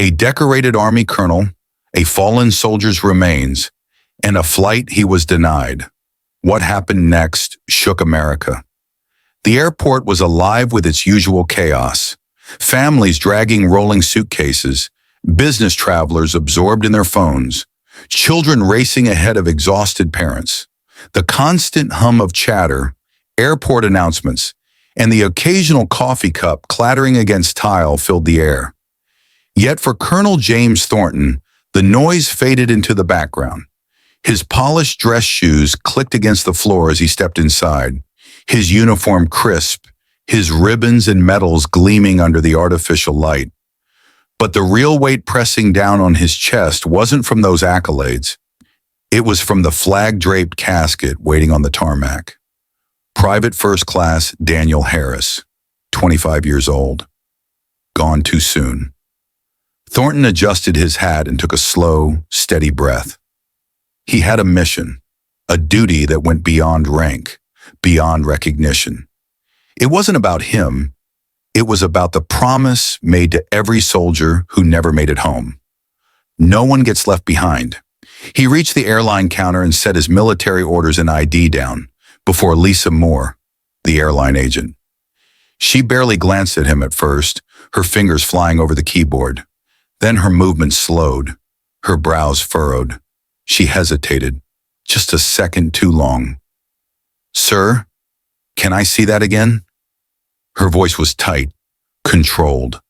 A decorated Army colonel, a fallen soldier's remains, and a flight he was denied. What happened next shook America. The airport was alive with its usual chaos. Families dragging rolling suitcases, business travelers absorbed in their phones, children racing ahead of exhausted parents. The constant hum of chatter, airport announcements, and the occasional coffee cup clattering against tile filled the air. Yet for Colonel James Thornton, the noise faded into the background. His polished dress shoes clicked against the floor as he stepped inside, his uniform crisp, his ribbons and medals gleaming under the artificial light. But the real weight pressing down on his chest wasn't from those accolades. It was from the flag-draped casket waiting on the tarmac. Private First Class Daniel Harris, 25 years old. Gone too soon. Thornton adjusted his hat and took a slow, steady breath. He had a mission, a duty that went beyond rank, beyond recognition. It wasn't about him. It was about the promise made to every soldier who never made it home. No one gets left behind. He reached the airline counter and set his military orders and ID down before Lisa Moore, the airline agent. She barely glanced at him at first, her fingers flying over the keyboard. Then her movement slowed, her brows furrowed. She hesitated, just a second too long. "Sir, can I see that again?" Her voice was tight, controlled.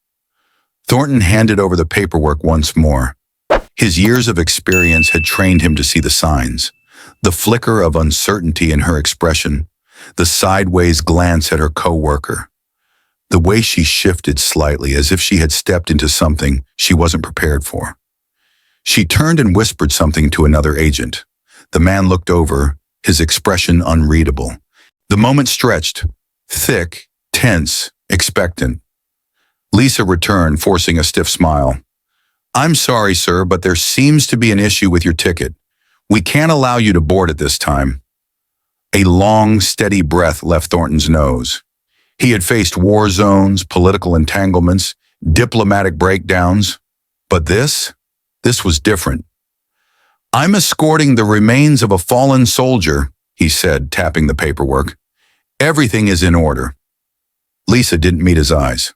Thornton handed over the paperwork once more. His years of experience had trained him to see the signs, the flicker of uncertainty in her expression, the sideways glance at her coworker, the way she shifted slightly as if she had stepped into something she wasn't prepared for. She turned and whispered something to another agent. The man looked over, his expression unreadable. The moment stretched, thick, tense, expectant. Lisa returned, forcing a stiff smile. "I'm sorry, sir, but there seems to be an issue with your ticket. We can't allow you to board at this time." A long, steady breath left Thornton's nose. He had faced war zones, political entanglements, diplomatic breakdowns. But this was different. "I'm escorting the remains of a fallen soldier," he said, tapping the paperwork. "Everything is in order." Lisa didn't meet his eyes.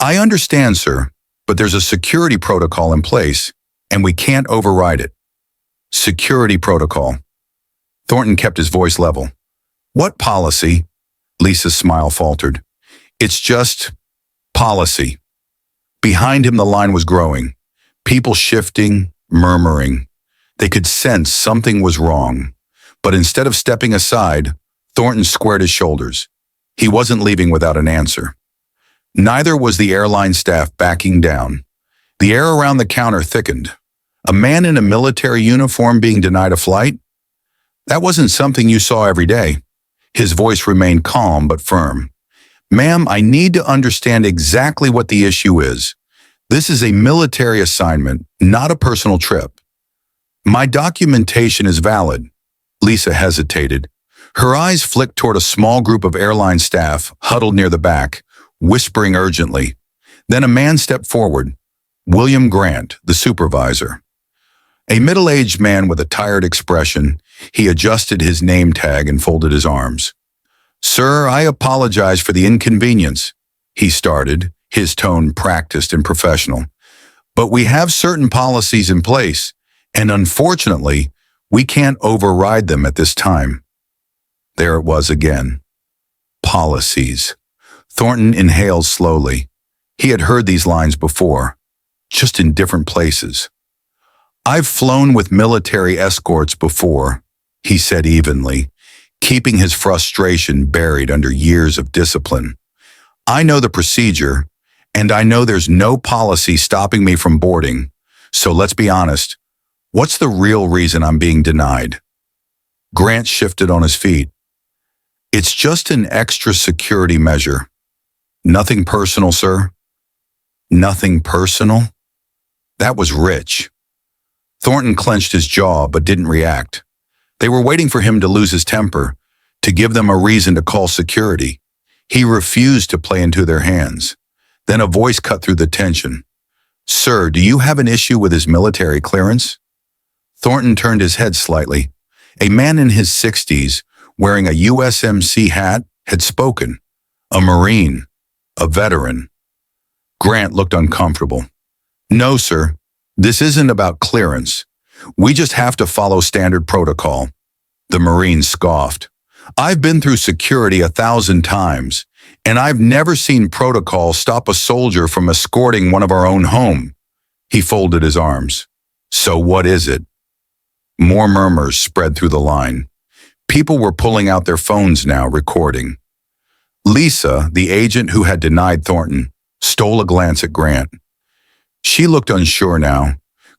"I understand, sir, but there's a security protocol in place, and we can't override it." Security protocol. Thornton kept his voice level. "What policy?" Lisa's smile faltered. "It's just policy." Behind him, the line was growing. People shifting, murmuring. They could sense something was wrong. But instead of stepping aside, Thornton squared his shoulders. He wasn't leaving without an answer. Neither was the airline staff backing down. The air around the counter thickened. A man in a military uniform being denied a flight? That wasn't something you saw every day. His voice remained calm but firm. "Ma'am, I need to understand exactly what the issue is. This is a military assignment, not a personal trip." "My documentation is valid." Lisa hesitated. Her eyes flicked toward a small group of airline staff huddled near the back, whispering urgently. Then a man stepped forward. William Grant, the supervisor. A middle-aged man with a tired expression, he adjusted his name tag and folded his arms. "Sir, I apologize for the inconvenience," he started, his tone practiced and professional. "But we have certain policies in place, and unfortunately, we can't override them at this time." There it was again. Policies. Thornton inhaled slowly. He had heard these lines before, just in different places. "I've flown with military escorts before," he said evenly, keeping his frustration buried under years of discipline. "I know the procedure, and I know there's no policy stopping me from boarding. So let's be honest. What's the real reason I'm being denied?" Grant shifted on his feet. "It's just an extra security measure. Nothing personal, sir." Nothing personal? That was rich. Thornton clenched his jaw but didn't react. They were waiting for him to lose his temper, to give them a reason to call security. He refused to play into their hands. Then a voice cut through the tension. Sir, do you have an issue with his military clearance? Thornton turned his head slightly. A man in his 60s, wearing a USMC hat, had spoken. A Marine. A veteran. Grant looked uncomfortable. No, sir. This isn't about clearance. We just have to follow standard protocol. The Marine scoffed. I've been through security 1,000 times, and I've never seen protocol stop a soldier from escorting one of our own home. He folded his arms. So what is it? More murmurs spread through the line. People were pulling out their phones now, recording. Lisa, the agent who had denied Thornton, stole a glance at Grant. She looked unsure now.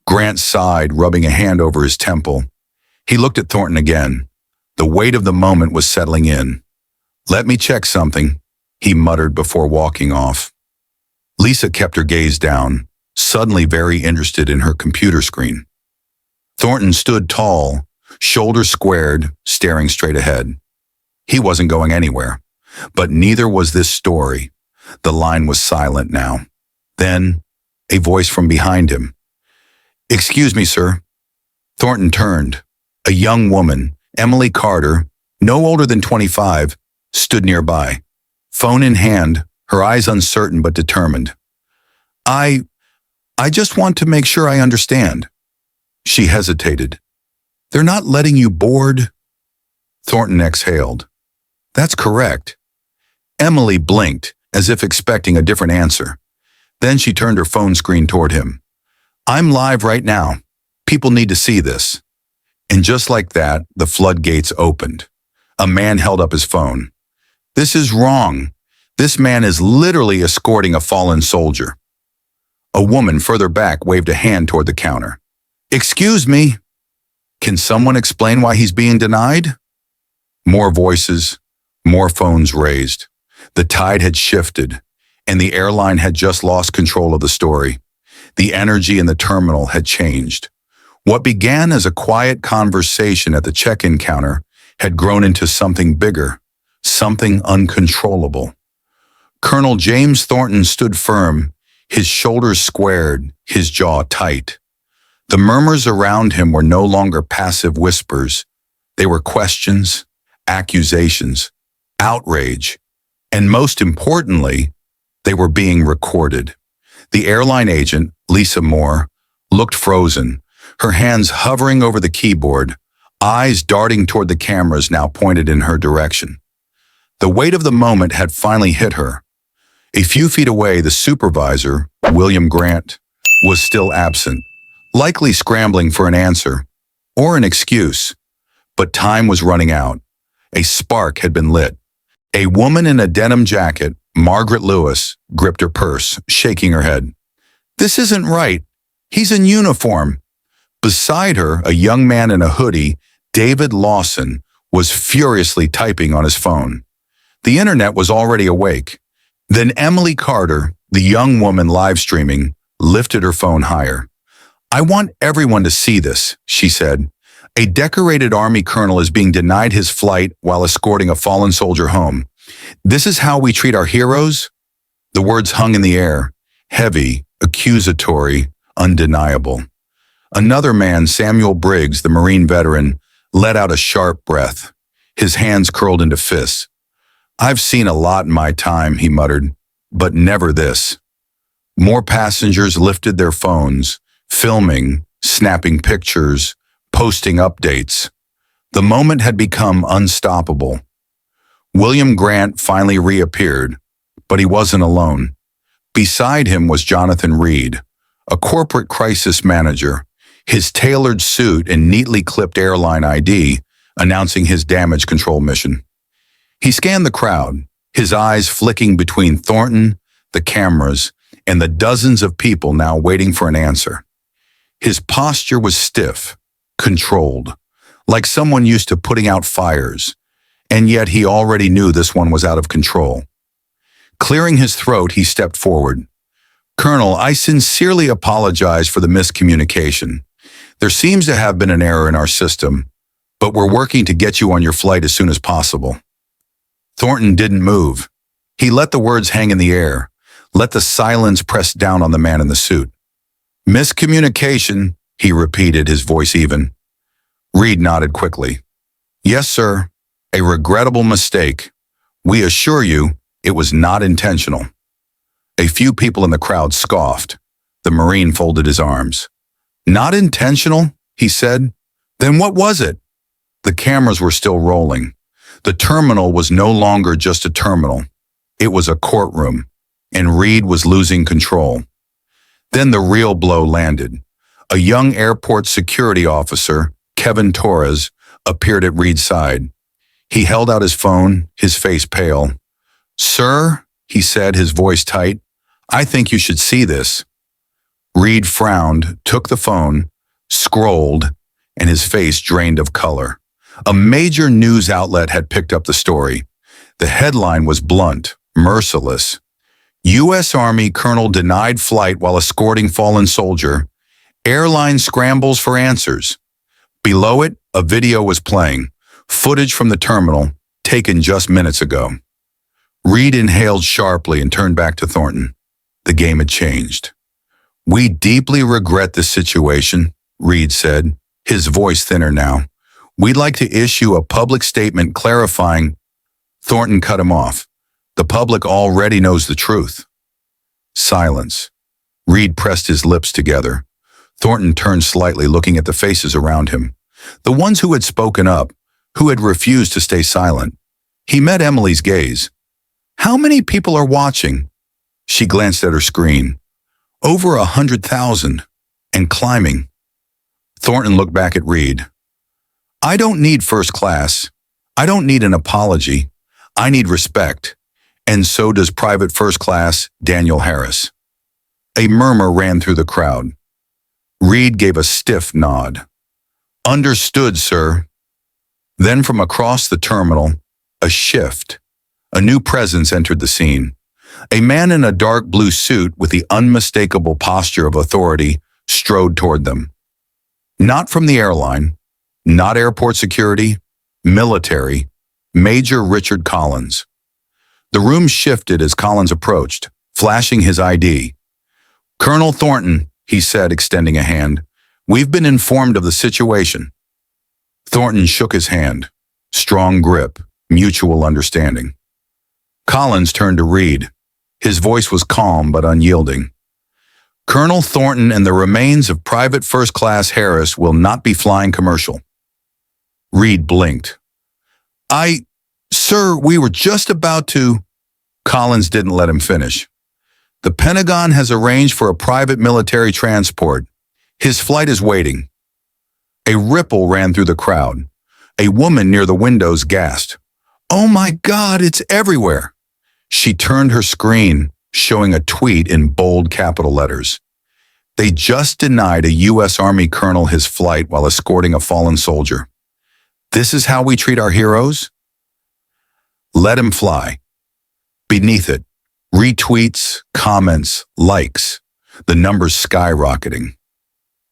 Grant sighed, rubbing a hand over his temple. He looked at Thornton again. The weight of the moment was settling in. Let me check something, he muttered before walking off. Lisa kept her gaze down, suddenly very interested in her computer screen. Thornton stood tall, shoulders squared, staring straight ahead. He wasn't going anywhere, but neither was this story. The line was silent now. Then, a voice from behind him. Excuse me, sir. Thornton turned. A young woman, Emily Carter, no older than 25, stood nearby. Phone in hand, her eyes uncertain but determined. I just want to make sure I understand. She hesitated. They're not letting you board? Thornton exhaled. That's correct. Emily blinked, as if expecting a different answer. Then she turned her phone screen toward him. I'm live right now. People need to see this. And just like that, the floodgates opened. A man held up his phone. This is wrong. This man is literally escorting a fallen soldier. A woman further back waved a hand toward the counter. Excuse me. Can someone explain why he's being denied? More voices, more phones raised. The tide had shifted, and the airline had just lost control of the story. The energy in the terminal had changed. What began as a quiet conversation at the check-in counter had grown into something bigger, something uncontrollable. Colonel James Thornton stood firm, his shoulders squared, his jaw tight. The murmurs around him were no longer passive whispers. They were questions, accusations, outrage, and most importantly, they were being recorded. The airline agent, Lisa Moore, looked frozen, her hands hovering over the keyboard, eyes darting toward the cameras now pointed in her direction. The weight of the moment had finally hit her. A few feet away, the supervisor, William Grant, was still absent, likely scrambling for an answer or an excuse. But time was running out. A spark had been lit. A woman in a denim jacket, Margaret Lewis, gripped her purse, shaking her head. This isn't right. He's in uniform. Beside her, a young man in a hoodie, David Lawson, was furiously typing on his phone. The internet was already awake. Then Emily Carter, the young woman live streaming, lifted her phone higher. I want everyone to see this, she said. A decorated Army colonel is being denied his flight while escorting a fallen soldier home. This is how we treat our heroes? The words hung in the air, heavy, accusatory, undeniable. Another man, Samuel Briggs, the Marine veteran, let out a sharp breath. His hands curled into fists. I've seen a lot in my time, he muttered, but never this. More passengers lifted their phones, filming, snapping pictures, posting updates. The moment had become unstoppable. William Grant finally reappeared, but he wasn't alone. Beside him was Jonathan Reed, a corporate crisis manager, his tailored suit and neatly clipped airline ID announcing his damage control mission. He scanned the crowd, his eyes flicking between Thornton, the cameras, and the dozens of people now waiting for an answer. His posture was stiff, controlled, like someone used to putting out fires, and yet he already knew this one was out of control. Clearing his throat, he stepped forward. Colonel, I sincerely apologize for the miscommunication. There seems to have been an error in our system, but we're working to get you on your flight as soon as possible. Thornton didn't move. He let the words hang in the air, let the silence press down on the man in the suit. Miscommunication, he repeated, his voice even. Reed nodded quickly. Yes, sir. A regrettable mistake. We assure you it was not intentional. A few people in the crowd scoffed. The Marine folded his arms. Not intentional, he said. Then what was it? The cameras were still rolling. The terminal was no longer just a terminal. It was a courtroom, and Reed was losing control. Then the real blow landed. A young airport security officer, Kevin Torres, appeared at Reed's side. He held out his phone, his face pale. Sir, he said, his voice tight, I think you should see this. Reed frowned, took the phone, scrolled, and his face drained of color. A major news outlet had picked up the story. The headline was blunt, merciless. U.S. Army colonel denied flight while escorting fallen soldier. Airline scrambles for answers. Below it, a video was playing, footage from the terminal, taken just minutes ago. Reed inhaled sharply and turned back to Thornton. The game had changed. We deeply regret this situation, Reed said, his voice thinner now. We'd like to issue a public statement clarifying. Thornton cut him off. The public already knows the truth. Silence. Reed pressed his lips together. Thornton turned slightly, looking at the faces around him. The ones who had spoken up, who had refused to stay silent. He met Emily's gaze. How many people are watching? She glanced at her screen. Over 100,000, and climbing. Thornton looked back at Reed. I don't need first class. I don't need an apology. I need respect. And so does Private First Class Daniel Harris. A murmur ran through the crowd. Reed gave a stiff nod. Understood, sir. Then from across the terminal, a shift. A new presence entered the scene. A man in a dark blue suit with the unmistakable posture of authority strode toward them. Not from the airline, not airport security, military, Major Richard Collins. The room shifted as Collins approached, flashing his ID. Colonel Thornton, he said, extending a hand, we've been informed of the situation. Thornton shook his hand. Strong grip, mutual understanding. Collins turned to Reed. His voice was calm but unyielding. Colonel Thornton and the remains of Private First Class Harris will not be flying commercial. Reed blinked. Sir, we were just about to... Collins didn't let him finish. The Pentagon has arranged for a private military transport. His flight is waiting. A ripple ran through the crowd. A woman near the windows gasped. Oh my God, it's everywhere. She turned her screen, showing a tweet in bold capital letters. They just denied a U.S. Army colonel his flight while escorting a fallen soldier. This is how we treat our heroes? Let him fly. Beneath it, retweets, comments, likes, the numbers skyrocketing.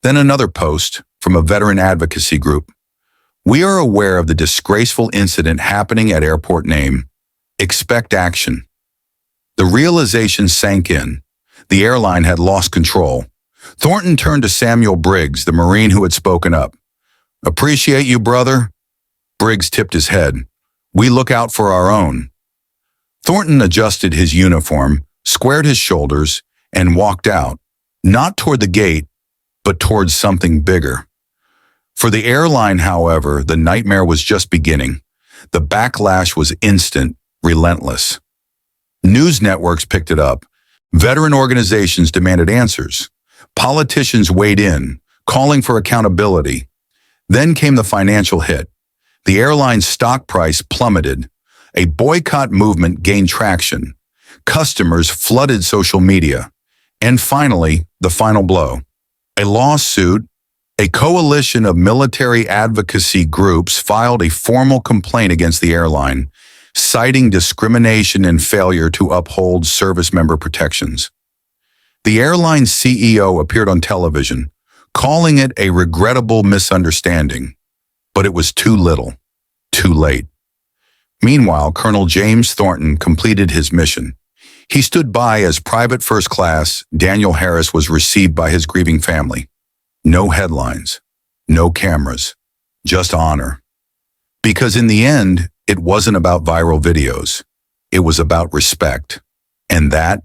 Then another post from a veteran advocacy group. We are aware of the disgraceful incident happening at Airport Name. Expect action. The realization sank in. The airline had lost control. Thornton turned to Samuel Briggs, the Marine who had spoken up. Appreciate you, brother. Briggs tipped his head. We look out for our own. Thornton adjusted his uniform, squared his shoulders, and walked out, not toward the gate, but towards something bigger. For the airline, however, the nightmare was just beginning. The backlash was instant, relentless. News networks picked it up. Veteran organizations demanded answers. Politicians weighed in, calling for accountability. Then came the financial hit. The airline's stock price plummeted. A boycott movement gained traction. Customers flooded social media. And finally, the final blow. A lawsuit. A coalition of military advocacy groups filed a formal complaint against the airline, citing discrimination and failure to uphold service member protections. The airline's CEO appeared on television, calling it a regrettable misunderstanding, but it was too little, too late. Meanwhile, Colonel James Thornton completed his mission. He stood by as Private First Class Daniel Harris was received by his grieving family. No headlines, no cameras, just honor. Because in the end, it wasn't about viral videos. It was about respect. And that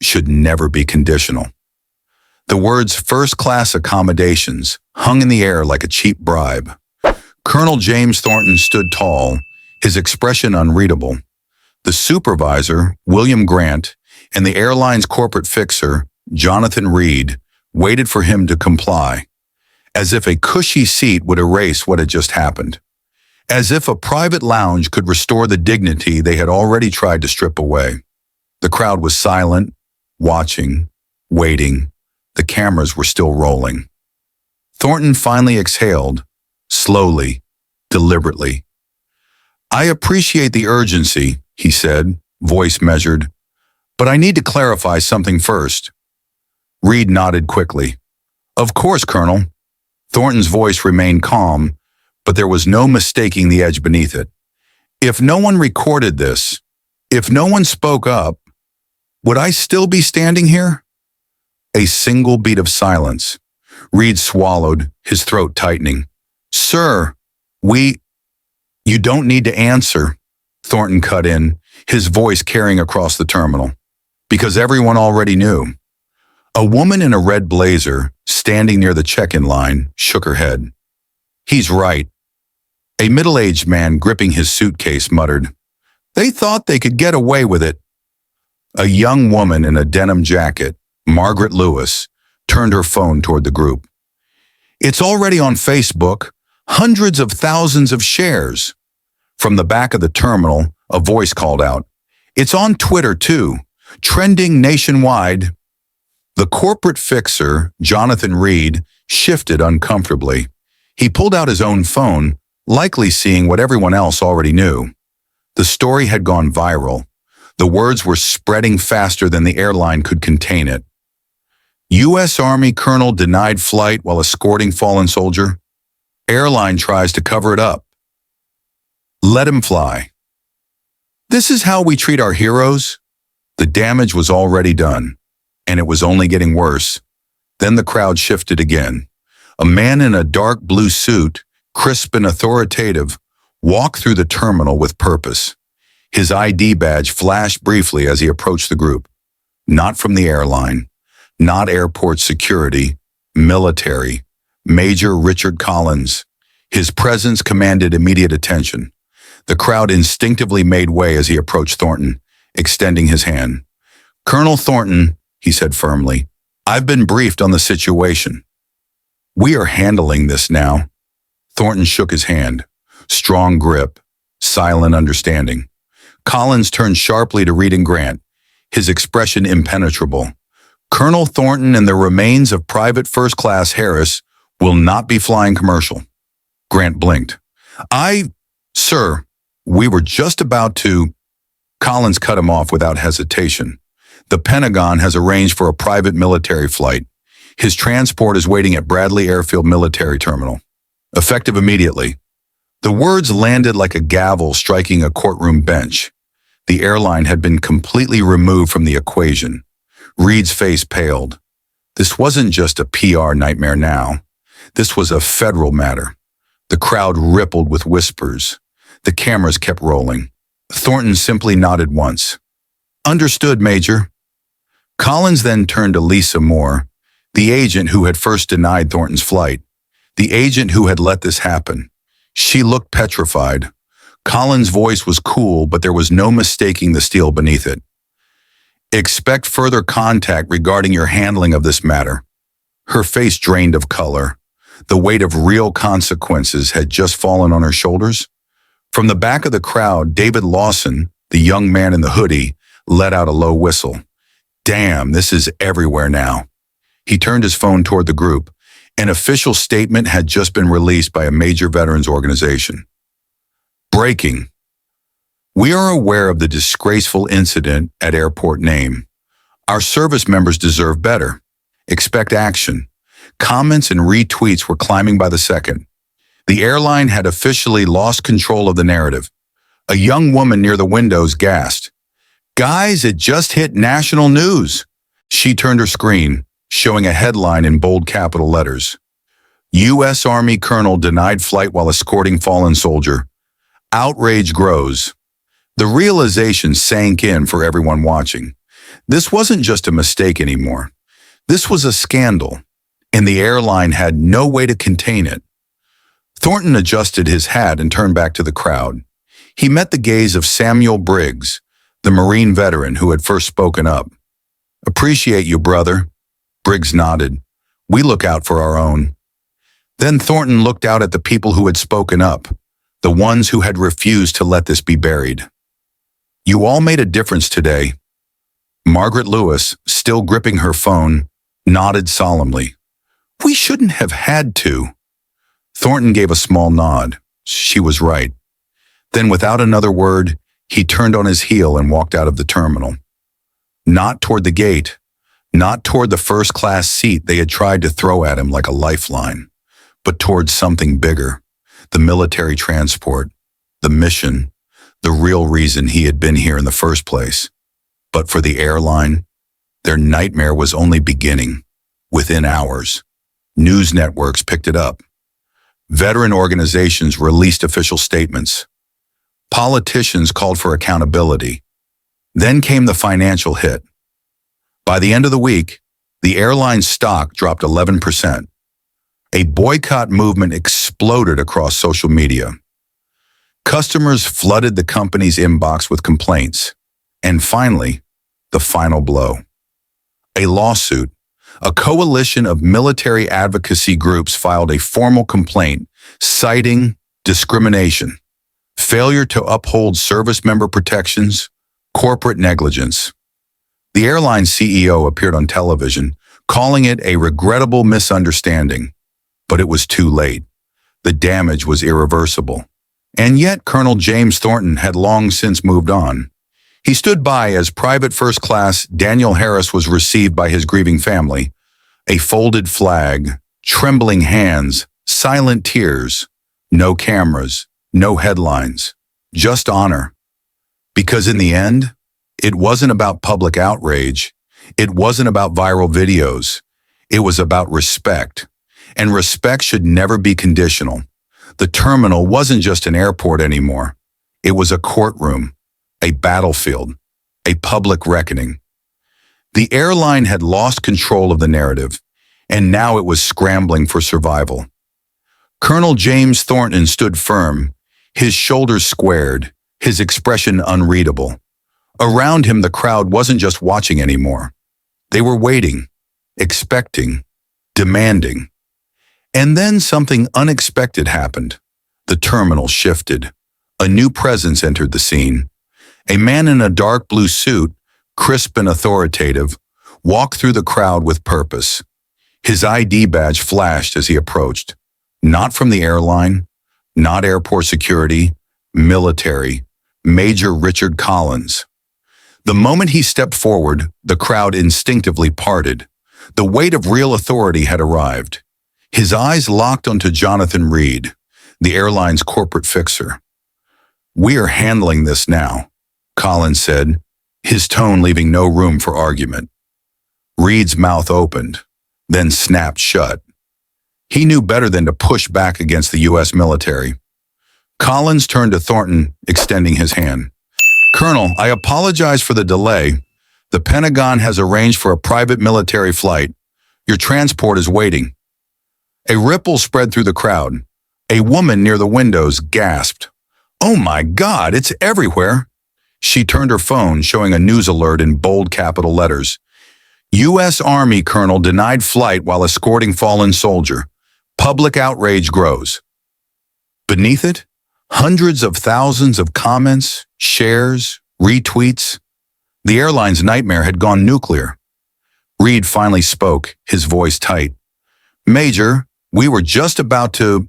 should never be conditional. The words first-class accommodations hung in the air like a cheap bribe. Colonel James Thornton stood tall, his expression unreadable. The supervisor, William Grant, and the airline's corporate fixer, Jonathan Reed, waited for him to comply, as if a cushy seat would erase what had just happened, as if a private lounge could restore the dignity they had already tried to strip away. The crowd was silent, watching, waiting. The cameras were still rolling. Thornton finally exhaled, slowly, deliberately. "I appreciate the urgency," he said, voice measured, "but I need to clarify something first." Reed nodded quickly. "Of course, Colonel." Thornton's voice remained calm, but there was no mistaking the edge beneath it. "If no one recorded this, if no one spoke up, would I still be standing here?" A single beat of silence. Reed swallowed, his throat tightening. "Sir, you don't need to answer," Thornton cut in, his voice carrying across the terminal, because everyone already knew. A woman in a red blazer, standing near the check-in line, shook her head. "He's right." A middle-aged man gripping his suitcase muttered, "They thought they could get away with it." A young woman in a denim jacket, Margaret Lewis, turned her phone toward the group. "It's already on Facebook, hundreds of thousands of shares." From the back of the terminal, a voice called out, "It's on Twitter too, trending nationwide." The corporate fixer, Jonathan Reed, shifted uncomfortably. He pulled out his own phone, likely seeing what everyone else already knew. The story had gone viral. The words were spreading faster than the airline could contain it. U.S. Army colonel denied flight while escorting fallen soldier. Airline tries to cover it up. Let him fly. This is how we treat our heroes? The damage was already done, and it was only getting worse. Then the crowd shifted again. A man in a dark blue suit, crisp and authoritative, walked through the terminal with purpose. His ID badge flashed briefly as he approached the group. Not from the airline, not airport security, military, Major Richard Collins. His presence commanded immediate attention. The crowd instinctively made way as he approached Thornton, extending his hand. "Colonel Thornton," he said firmly, "I've been briefed on the situation. We are handling this now." Thornton shook his hand. Strong grip, silent understanding. Collins turned sharply to Reed and Grant, his expression impenetrable. "Colonel Thornton and the remains of Private First Class Harris will not be flying commercial." Grant blinked. Sir, we were just about to..." Collins cut him off without hesitation. "The Pentagon has arranged for a private military flight. His transport is waiting at Bradley Airfield Military Terminal. Effective immediately." The words landed like a gavel striking a courtroom bench. The airline had been completely removed from the equation. Reed's face paled. This wasn't just a PR nightmare now. This was a federal matter. The crowd rippled with whispers. The cameras kept rolling. Thornton simply nodded once. "Understood, Major." Collins then turned to Lisa Moore, the agent who had first denied Thornton's flight, the agent who had let this happen. She looked petrified. Collins' voice was cool, but there was no mistaking the steel beneath it. "Expect further contact regarding your handling of this matter." Her face drained of color. The weight of real consequences had just fallen on her shoulders. From the back of the crowd, David Lawson, the young man in the hoodie, let out a low whistle. "Damn, this is everywhere now." He turned his phone toward the group. An official statement had just been released by a major veterans organization. Breaking. "We are aware of the disgraceful incident at Airport Name. Our service members deserve better. Expect action." Comments and retweets were climbing by the second. The airline had officially lost control of the narrative. A young woman near the windows gasped. Guys, it just hit national news. She turned her screen, showing a headline in bold capital letters. U.S. Army colonel denied flight while escorting fallen soldier. Outrage grows. The realization sank in for everyone watching. This wasn't just a mistake anymore. This was a scandal, and the airline had no way to contain it. Thornton adjusted his hat and turned back to the crowd. He met the gaze of Samuel Briggs, the Marine veteran who had first spoken up. "Appreciate you, brother." Briggs nodded. "We look out for our own." Then Thornton looked out at the people who had spoken up, the ones who had refused to let this be buried. "You all made a difference today." Margaret Lewis, still gripping her phone, nodded solemnly. "We shouldn't have had to." Thornton gave a small nod. She was right. Then, without another word, he turned on his heel and walked out of the terminal. Not toward the gate, not toward the first-class seat they had tried to throw at him like a lifeline, but towards something bigger, the military transport, the mission, the real reason he had been here in the first place. But for the airline, their nightmare was only beginning. Within hours, news networks picked it up. Veteran organizations released official statements. Politicians called for accountability. Then came the financial hit. By the end of the week, the airline's stock dropped 11%. A boycott movement exploded across social media. Customers flooded the company's inbox with complaints. And finally, the final blow. A lawsuit. A coalition of military advocacy groups filed a formal complaint citing discrimination, failure to uphold service member protections, corporate negligence. The airline CEO appeared on television, calling it a regrettable misunderstanding. But it was too late. The damage was irreversible. And yet Colonel James Thornton had long since moved on. He stood by as Private First Class Daniel Harris was received by his grieving family. A folded flag, trembling hands, silent tears, no cameras, no headlines, just honor. Because in the end, it wasn't about public outrage. It wasn't about viral videos. It was about respect. And respect should never be conditional. The terminal wasn't just an airport anymore. It was a courtroom, a battlefield, a public reckoning. The airline had lost control of the narrative, and now it was scrambling for survival. Colonel James Thornton stood firm, his shoulders squared, his expression unreadable. Around him, the crowd wasn't just watching anymore. They were waiting, expecting, demanding. And then something unexpected happened. The terminal shifted. A new presence entered the scene. A man in a dark blue suit, crisp and authoritative, walked through the crowd with purpose. His ID badge flashed as he approached. Not from the airline, not airport security, military, Major Richard Collins. The moment he stepped forward, the crowd instinctively parted. The weight of real authority had arrived. His eyes locked onto Jonathan Reed, the airline's corporate fixer. "We are handling this now," Collins said, his tone leaving no room for argument. Reed's mouth opened, then snapped shut. He knew better than to push back against the U.S. military. Collins turned to Thornton, extending his hand. "Colonel, I apologize for the delay. The Pentagon has arranged for a private military flight. Your transport is waiting." A ripple spread through the crowd. A woman near the windows gasped. "Oh my God, it's everywhere." She turned her phone, showing a news alert in bold capital letters. U.S. Army colonel denied flight while escorting fallen soldier. Public outrage grows. Beneath it, hundreds of thousands of comments, shares, retweets. The airline's nightmare had gone nuclear. Reed finally spoke, his voice tight. "Major, we were just about to..."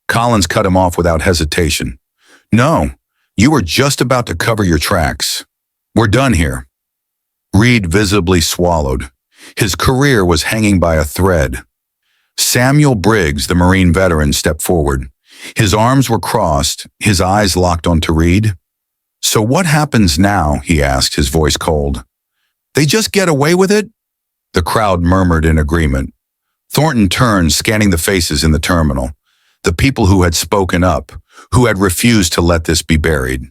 Collins cut him off without hesitation. "No, you were just about to cover your tracks. We're done here." Reed visibly swallowed. His career was hanging by a thread. Samuel Briggs, the Marine veteran, stepped forward. His arms were crossed, his eyes locked onto Reed. "So what happens now?" he asked, his voice cold. "They just get away with it?" The crowd murmured in agreement. Thornton turned, scanning the faces in the terminal, the people who had spoken up, who had refused to let this be buried.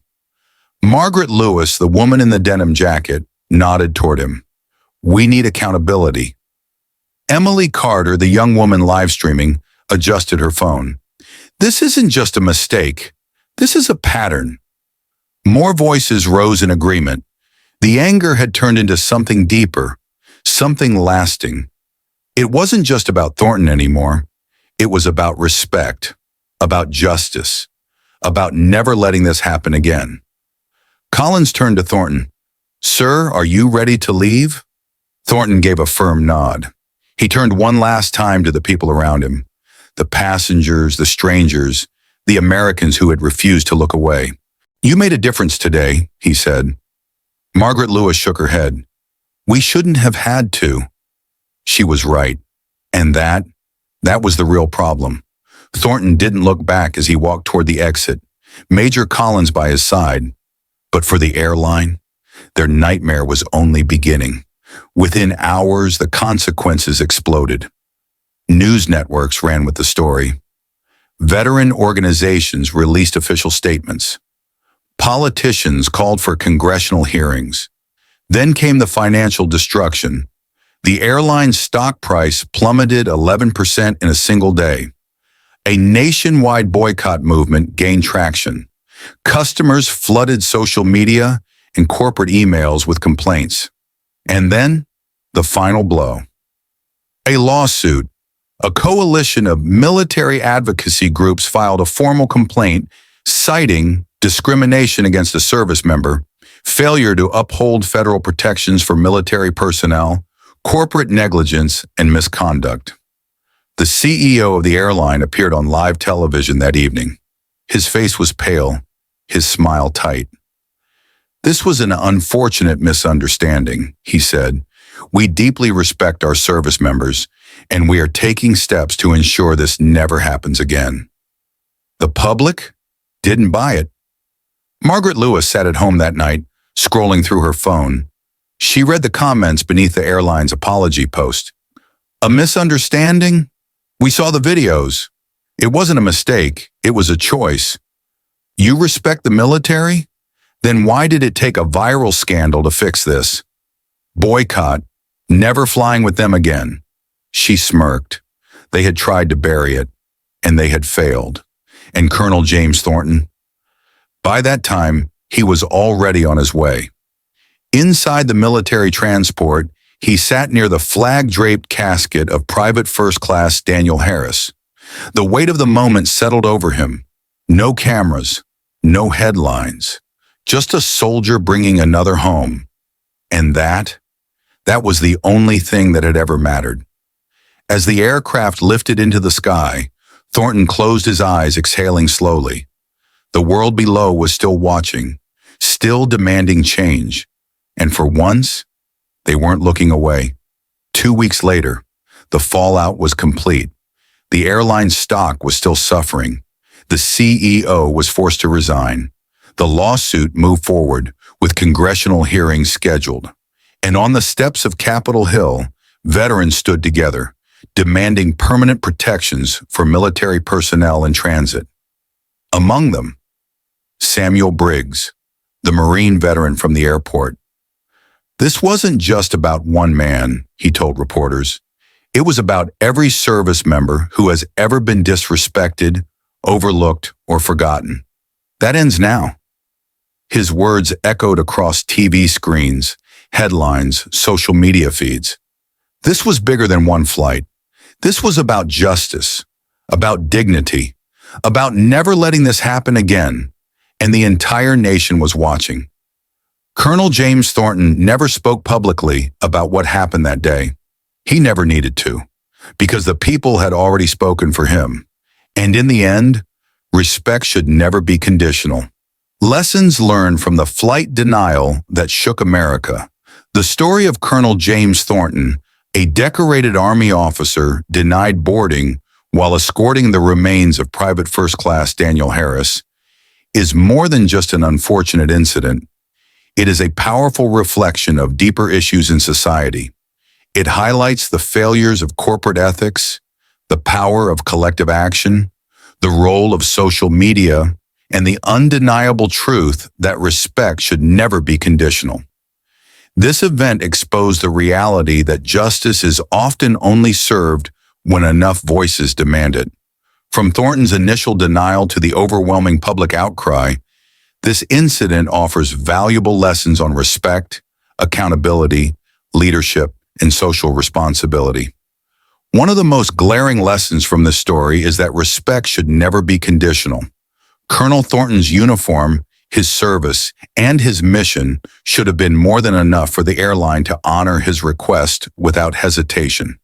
Margaret Lewis, the woman in the denim jacket, nodded toward him. "We need accountability." Emily Carter, the young woman live streaming, adjusted her phone. "This isn't just a mistake. This is a pattern." More voices rose in agreement. The anger had turned into something deeper, something lasting. It wasn't just about Thornton anymore. It was about respect, about justice, about never letting this happen again. Collins turned to Thornton. "Sir, are you ready to leave?" Thornton gave a firm nod. He turned one last time to the people around him, the passengers, the strangers, the Americans who had refused to look away. "You made a difference today," he said. Margaret Lewis shook her head. "We shouldn't have had to." She was right. And that was the real problem. Thornton didn't look back as he walked toward the exit, Major Collins by his side. But for the airline, their nightmare was only beginning. Within hours, the consequences exploded. News networks ran with the story. Veteran organizations released official statements. Politicians called for congressional hearings. Then came the financial destruction. The airline's stock price plummeted 11% in a single day. A nationwide boycott movement gained traction. Customers flooded social media and corporate emails with complaints. And then, the final blow. A lawsuit. A coalition of military advocacy groups filed a formal complaint citing discrimination against a service member, failure to uphold federal protections for military personnel, corporate negligence, and misconduct. The CEO of the airline appeared on live television that evening. His face was pale, his smile tight. "This was an unfortunate misunderstanding," he said. "We deeply respect our service members, and we are taking steps to ensure this never happens again." The public didn't buy it. Margaret Lewis sat at home that night, scrolling through her phone. She read the comments beneath the airline's apology post. "A misunderstanding? We saw the videos. It wasn't a mistake, it was a choice. You respect the military? Then why did it take a viral scandal to fix this? Boycott, never flying with them again." She smirked. They had tried to bury it, and they had failed. And Colonel James Thornton? By that time, he was already on his way. Inside the military transport, he sat near the flag-draped casket of Private First Class Daniel Harris. The weight of the moment settled over him. No cameras, no headlines, just a soldier bringing another home. And that was the only thing that had ever mattered. As the aircraft lifted into the sky, Thornton closed his eyes, exhaling slowly. The world below was still watching, still demanding change. And for once, they weren't looking away. 2 weeks later, the fallout was complete. The airline's stock was still suffering. The CEO was forced to resign. The lawsuit moved forward, with congressional hearings scheduled. And on the steps of Capitol Hill, veterans stood together, demanding permanent protections for military personnel in transit. Among them, Samuel Briggs, the Marine veteran from the airport. "This wasn't just about one man," he told reporters. "It was about every service member who has ever been disrespected, overlooked, or forgotten. That ends now." His words echoed across TV screens, headlines, social media feeds. This was bigger than one flight. This was about justice, about dignity, about never letting this happen again, and the entire nation was watching. Colonel James Thornton never spoke publicly about what happened that day. He never needed to, because the people had already spoken for him. And in the end, respect should never be conditional. Lessons learned from the flight denial that shook America. The story of Colonel James Thornton, a decorated Army officer denied boarding while escorting the remains of Private First Class Daniel Harris, is more than just an unfortunate incident. It is a powerful reflection of deeper issues in society. It highlights the failures of corporate ethics, the power of collective action, the role of social media, and the undeniable truth that respect should never be conditional. This event exposed the reality that justice is often only served when enough voices demand it. From Thornton's initial denial to the overwhelming public outcry, this incident offers valuable lessons on respect, accountability, leadership, and social responsibility. One of the most glaring lessons from this story is that respect should never be conditional. Colonel Thornton's uniform, his service, and his mission should have been more than enough for the airline to honor his request without hesitation.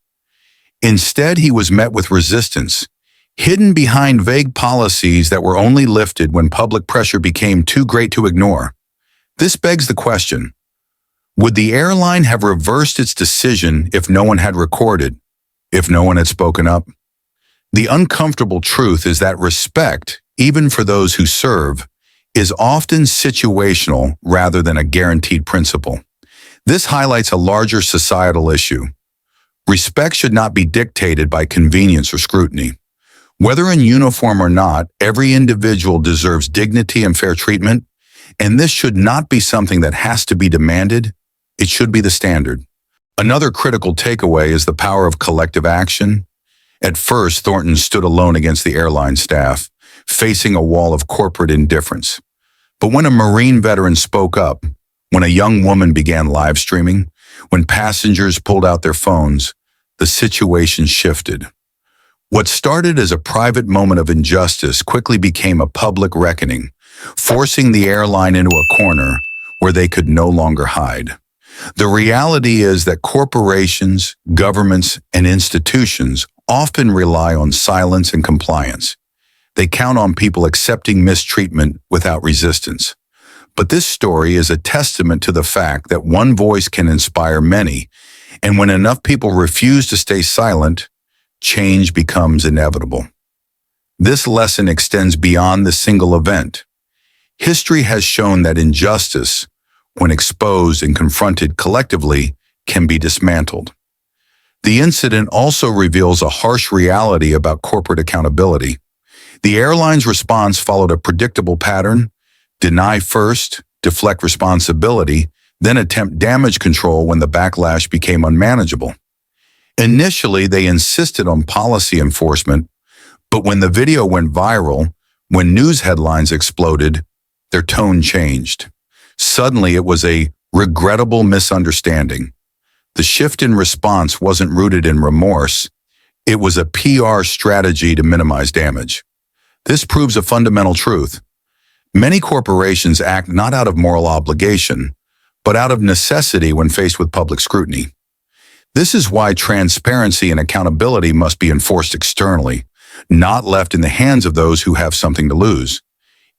Instead, he was met with resistance, hidden behind vague policies that were only lifted when public pressure became too great to ignore. This begs the question, would the airline have reversed its decision if no one had recorded, if no one had spoken up? The uncomfortable truth is that respect, even for those who serve, is often situational rather than a guaranteed principle. This highlights a larger societal issue. Respect should not be dictated by convenience or scrutiny. Whether in uniform or not, every individual deserves dignity and fair treatment, and this should not be something that has to be demanded. It should be the standard. Another critical takeaway is the power of collective action. At first, Thornton stood alone against the airline staff, facing a wall of corporate indifference. But when a Marine veteran spoke up, when a young woman began live streaming, when passengers pulled out their phones, the situation shifted. What started as a private moment of injustice quickly became a public reckoning, forcing the airline into a corner where they could no longer hide. The reality is that corporations, governments, and institutions often rely on silence and compliance. They count on people accepting mistreatment without resistance. But this story is a testament to the fact that one voice can inspire many, and when enough people refuse to stay silent, change becomes inevitable. This lesson extends beyond the single event. History has shown that injustice, when exposed and confronted collectively, can be dismantled. The incident also reveals a harsh reality about corporate accountability. The airline's response followed a predictable pattern: deny first, deflect responsibility, then attempt damage control when the backlash became unmanageable. Initially, they insisted on policy enforcement, but when the video went viral, when news headlines exploded, their tone changed. Suddenly, it was a regrettable misunderstanding. The shift in response wasn't rooted in remorse. It was a PR strategy to minimize damage. This proves a fundamental truth. Many corporations act not out of moral obligation, but out of necessity when faced with public scrutiny. This is why transparency and accountability must be enforced externally, not left in the hands of those who have something to lose.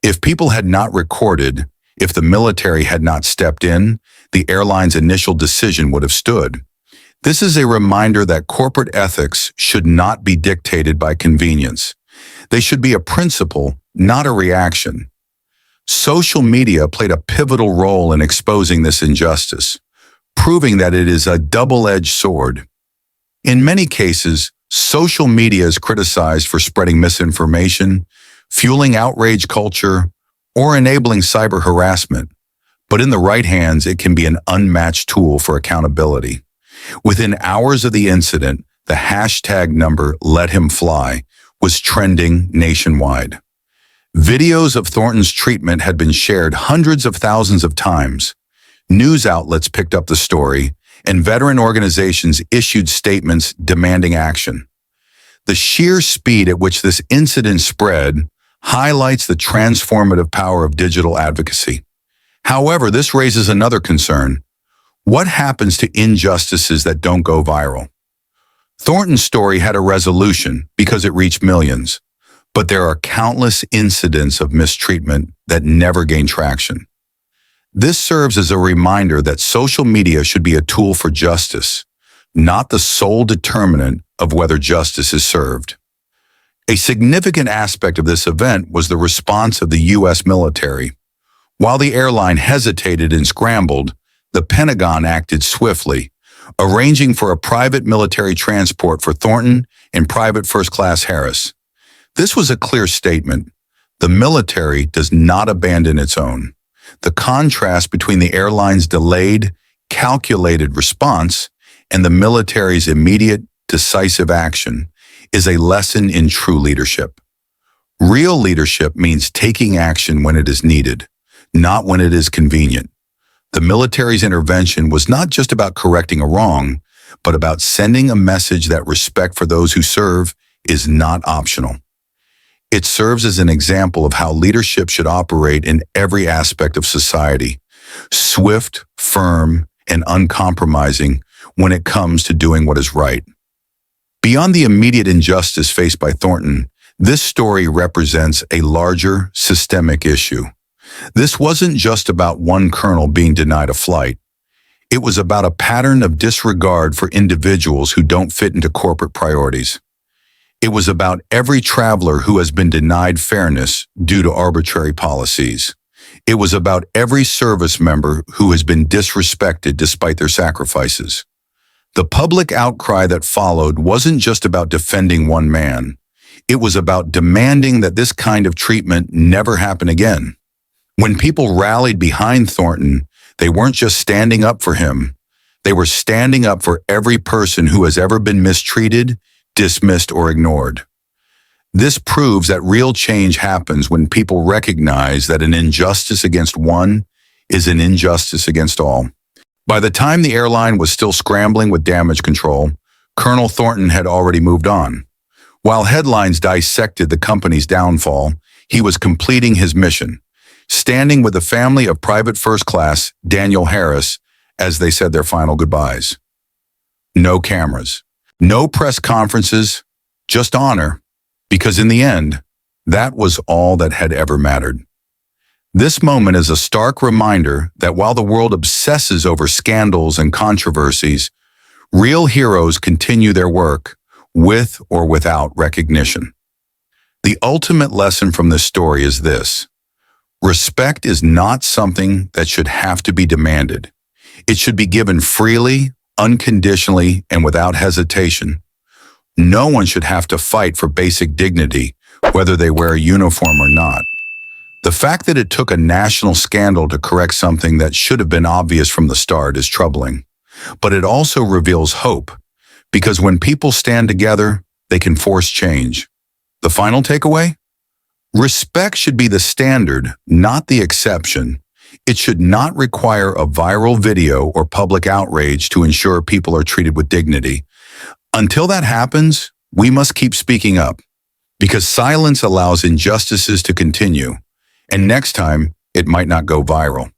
If people had not recorded, if the military had not stepped in, the airline's initial decision would have stood. This is a reminder that corporate ethics should not be dictated by convenience. They should be a principle, not a reaction. Social media played a pivotal role in exposing this injustice, proving that it is a double-edged sword. In many cases, social media is criticized for spreading misinformation, fueling outrage culture, or enabling cyber harassment. But in the right hands, it can be an unmatched tool for accountability. Within hours of the incident, the hashtag number "Let Him Fly" was trending nationwide. Videos of Thornton's treatment had been shared hundreds of thousands of times. News outlets picked up the story, and veteran organizations issued statements demanding action. The sheer speed at which this incident spread highlights the transformative power of digital advocacy. However, this raises another concern. What happens to injustices that don't go viral? Thornton's story had a resolution because it reached millions, but there are countless incidents of mistreatment that never gain traction. This serves as a reminder that social media should be a tool for justice, not the sole determinant of whether justice is served. A significant aspect of this event was the response of the U.S. military. While the airline hesitated and scrambled, the Pentagon acted swiftly, arranging for a private military transport for Thornton and Private First Class Harris. This was a clear statement. The military does not abandon its own. The contrast between the airline's delayed, calculated response and the military's immediate, decisive action is a lesson in true leadership. Real leadership means taking action when it is needed, not when it is convenient. The military's intervention was not just about correcting a wrong, but about sending a message that respect for those who serve is not optional. It serves as an example of how leadership should operate in every aspect of society, swift, firm, and uncompromising when it comes to doing what is right. Beyond the immediate injustice faced by Thornton, this story represents a larger, systemic issue. This wasn't just about one colonel being denied a flight. It was about a pattern of disregard for individuals who don't fit into corporate priorities. It was about every traveler who has been denied fairness due to arbitrary policies. It was about every service member who has been disrespected despite their sacrifices. The public outcry that followed wasn't just about defending one man. It was about demanding that this kind of treatment never happen again. When people rallied behind Thornton, they weren't just standing up for him. They were standing up for every person who has ever been mistreated, dismissed, or ignored. This proves that real change happens when people recognize that an injustice against one is an injustice against all. By the time the airline was still scrambling with damage control, Colonel Thornton had already moved on. While headlines dissected the company's downfall, he was completing his mission, standing with the family of Private First Class Daniel Harris as they said their final goodbyes. No cameras, no press conferences, just honor, because in the end, that was all that had ever mattered. This moment is a stark reminder that while the world obsesses over scandals and controversies, real heroes continue their work, with or without recognition. The ultimate lesson from this story is this: respect is not something that should have to be demanded. It should be given freely, unconditionally, and without hesitation. No one should have to fight for basic dignity, whether they wear a uniform or not. The fact that it took a national scandal to correct something that should have been obvious from the start is troubling. But it also reveals hope, because when people stand together, they can force change. The final takeaway? Respect should be the standard, not the exception. It should not require a viral video or public outrage to ensure people are treated with dignity. Until that happens, we must keep speaking up, because silence allows injustices to continue, and next time, it might not go viral.